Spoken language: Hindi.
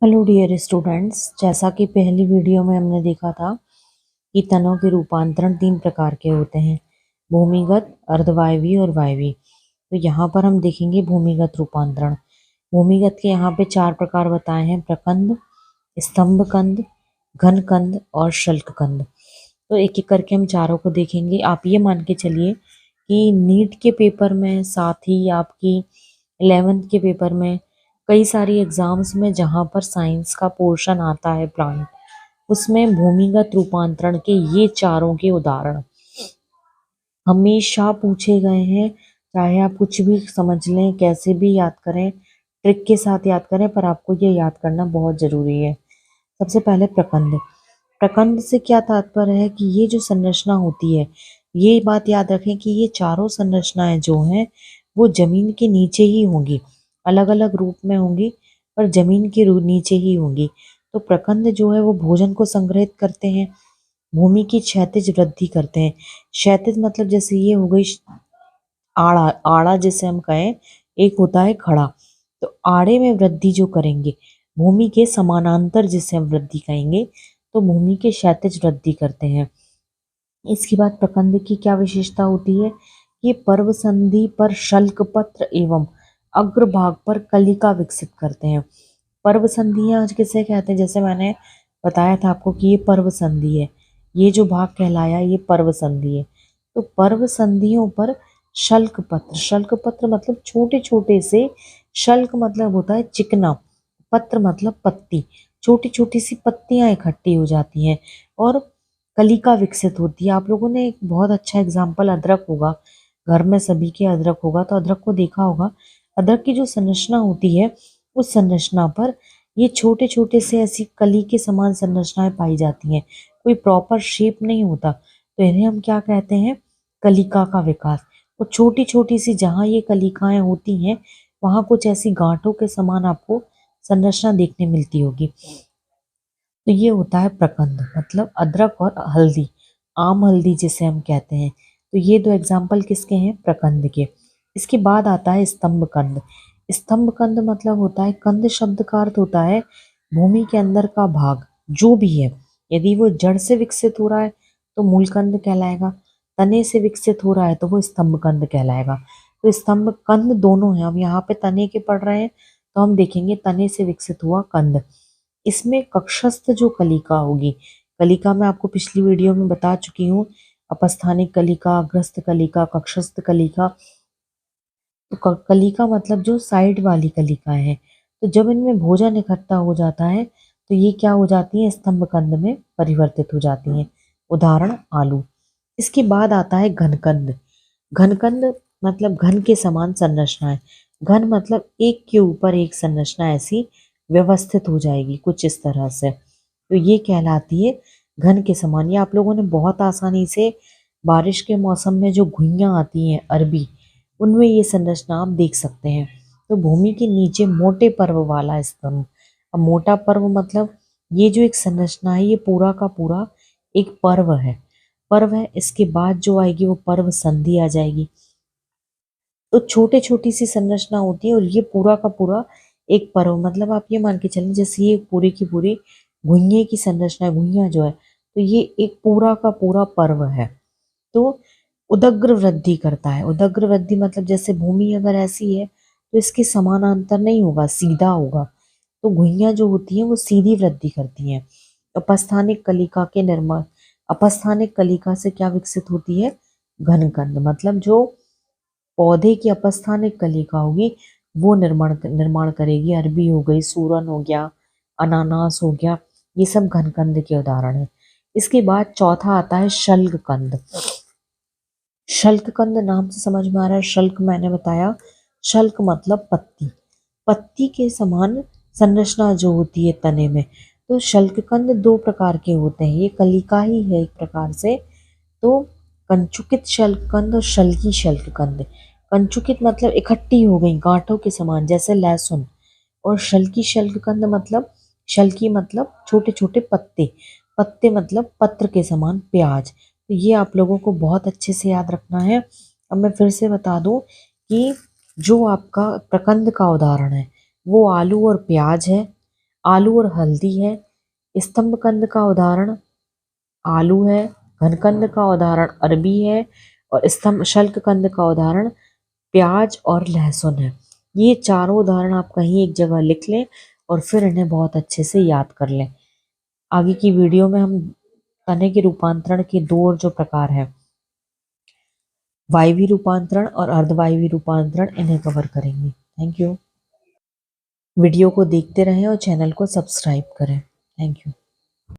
हेलो डियर स्टूडेंट्स, जैसा कि पहली वीडियो में हमने देखा था कि तनों के रूपांतरण तीन प्रकार के होते हैं। भूमिगत, अर्धवायवीय और वायवीय। तो यहाँ पर हम देखेंगे भूमिगत रूपांतरण। भूमिगत के यहाँ पे चार प्रकार बताए हैं: प्रकंद, स्तंभ कंद, घन कंद और शल्क कंद। तो एक एक करके हम चारों को देखेंगे। आप ये मान के चलिए कि नीट के पेपर में, साथ ही आपकी 11th के पेपर में, कई सारी एग्जाम्स में जहाँ पर साइंस का पोर्शन आता है प्लांट, उसमें भूमिगत रूपांतरण के ये चारों के उदाहरण हमेशा पूछे गए हैं। चाहे आप कुछ भी समझ लें, कैसे भी याद करें, ट्रिक के साथ याद करें, पर आपको ये याद करना बहुत जरूरी है। सबसे पहले प्रकंद। प्रकंद से क्या तात्पर्य है कि ये जो संरचना होती है, ये बात याद रखें कि ये चारों संरचनाएं जो हैं वो जमीन के नीचे ही होंगी, अलग अलग रूप में होंगी, पर जमीन के नीचे ही होंगी। तो प्रकंद जो है वो भोजन को संग्रहित करते हैं, भूमि की क्षैतिज वृद्धि करते हैं। क्षैतिज मतलब जैसे ये हो गई आड़ा, आड़ा जिसे हम कहें, एक होता है खड़ा। तो आड़े में वृद्धि जो करेंगे, भूमि के समानांतर जिसे हम वृद्धि कहेंगे, तो भूमि के क्षैतिज वृद्धि करते हैं। इसके बाद प्रकंद की क्या विशेषता होती है? ये पर्व संधि पर शल्क पत्र एवं अग्रभाग पर कलिका विकसित करते हैं। पर्व संधियां आज किसे कहते हैं? जैसे मैंने बताया था आपको कि ये पर्व संधि है, ये जो भाग कहलाया ये पर्व संधि है। तो पर्व संधियों पर शल्क पत्र, शल्क पत्र मतलब छोटे छोटे से, शल्क मतलब होता है चिकना, पत्र मतलब पत्ती, छोटी छोटी सी पत्तियां इकट्ठी हो जाती हैं और कलिका विकसित होती है। आप लोगों ने एक बहुत अच्छा एग्जाम्पल अदरक होगा, घर में सभी के अदरक होगा, तो अदरक को देखा होगा। अदरक की जो संरचना होती है, उस संरचना पर ये छोटे छोटे से ऐसी कली के समान संरचनाएं पाई जाती हैं, कोई प्रॉपर शेप नहीं होता। तो इन्हें हम क्या कहते हैं? कलिका का विकास। तो छोटी छोटी सी जहाँ ये कलिकाएं होती हैं, वहां कुछ ऐसी गांठों के समान आपको संरचना देखने मिलती होगी। तो ये होता है प्रकंद, मतलब अदरक और हल्दी, आम हल्दी जिसे हम कहते हैं। तो ये दो एग्जाम्पल किसके हैं? प्रकंद के। इसके बाद आता है स्तंभ कंद। स्तंभ कंद मतलब होता है, कंद शब्द का अर्थ होता है भूमि के अंदर का भाग जो भी है। यदि वो जड़ से विकसित हो रहा है तो मूलकंद कहलाएगा, तने से विकसित हो रहा है तो वो स्तंभ कंद कहलाएगा। तो स्तंभ कंद दोनों है। हम यहाँ पे तने के पढ़ रहे हैं, तो हम देखेंगे तने से विकसित हुआ कंद। इसमें कक्षस्थ जो कलिका होगी, कलिका मैं आपको पिछली वीडियो में बता चुकी हूँ, अपस्थानिक कलिका, अग्रस्थ कलिका, कक्षस्थ कलिका। तो कलिका मतलब जो साइड वाली कलिकाएं हैं। तो जब इनमें भोजन इकट्ठा हो जाता है तो ये क्या हो जाती है? स्तंभ कंद में परिवर्तित हो जाती हैं। उदाहरण आलू। इसके बाद आता है घनकंद। घनकंद मतलब घन के समान संरचना है। घन मतलब एक के ऊपर एक संरचना ऐसी व्यवस्थित हो जाएगी कुछ इस तरह से, तो ये कहलाती है घन के समान। ये आप लोगों ने बहुत आसानी से बारिश के मौसम में जो घुइयां आती हैं अरबी, उनमें ये संरचना आप देख सकते हैं। तो भूमि के नीचे मोटे पर्व वाला स्तंभ। अब मोटा पर्व मतलब ये जो एक संरचना है, ये पूरा का पूरा एक पर्व है। पर्व है, इसके बाद जो आएगी वो पर्व संधि आ जाएगी। तो छोटे छोटी सी संरचना होती है और ये पूरा का पूरा एक पर्व, मतलब आप ये मान के चलें जैसे ये पूरी की पूरी घुइयां की संरचना है, घुइयां जो है, तो ये एक पूरा का पूरा पर्व है। तो उदग्र वृद्धि करता है। उदग्र वृद्धि मतलब जैसे भूमि अगर ऐसी है तो इसके समानांतर नहीं होगा, सीधा होगा। तो घुइयां जो होती हैं वो सीधी वृद्धि करती हैं। अपस्थानिक कलिका के निर्माण, अपस्थानिक कलिका से क्या विकसित होती है? घनकंद। मतलब जो पौधे की अपस्थानिक कलिका होगी वो निर्माण निर्माण करेगी। अरबी हो गई, सूरन हो गया, अनानास हो गया, ये सब घनकंद के उदाहरण है। इसके बाद चौथा आता है शल्क कंद। शल्क कंद नाम से समझ में आ रहा है, शल्क मैंने बताया, शल्क मतलब पत्ती, पत्ती के समान संरचना जो होती है तने में। तो शल्ककंद दो प्रकार के होते हैं, ये कलिका ही है एक प्रकार से। तो कंचुकित शल्ककंद और शल्की शल्ककंद। कंचुकित मतलब इकट्ठी हो गई गांठों के समान जैसे लहसुन, और शल्की शल्ककंद मतलब, शल्की मतलब छोटे छोटे पत्ते, पत्ते मतलब पत्र के समान प्याज। तो ये आप लोगों को बहुत अच्छे से याद रखना है। अब मैं फिर से बता दूं कि जो आपका प्रकंद का उदाहरण है वो आलू और प्याज है। आलू और हल्दी है। स्तंभकंद का उदाहरण आलू है। घनकंद का उदाहरण अरबी है। और स्तंभ शल्ककंद का उदाहरण प्याज और लहसुन है। ये चारों उदाहरण आप कहीं एक जगह लिख लें और फिर इन्हें बहुत अच्छे से याद कर लें। आगे की वीडियो में हम तने के रूपांतरण के दो और जो प्रकार है, वायवी रूपांतरण और अर्धवायवी रूपांतरण, इन्हें कवर करेंगे। Thank you. वीडियो को देखते रहें और चैनल को सब्सक्राइब करें। Thank you.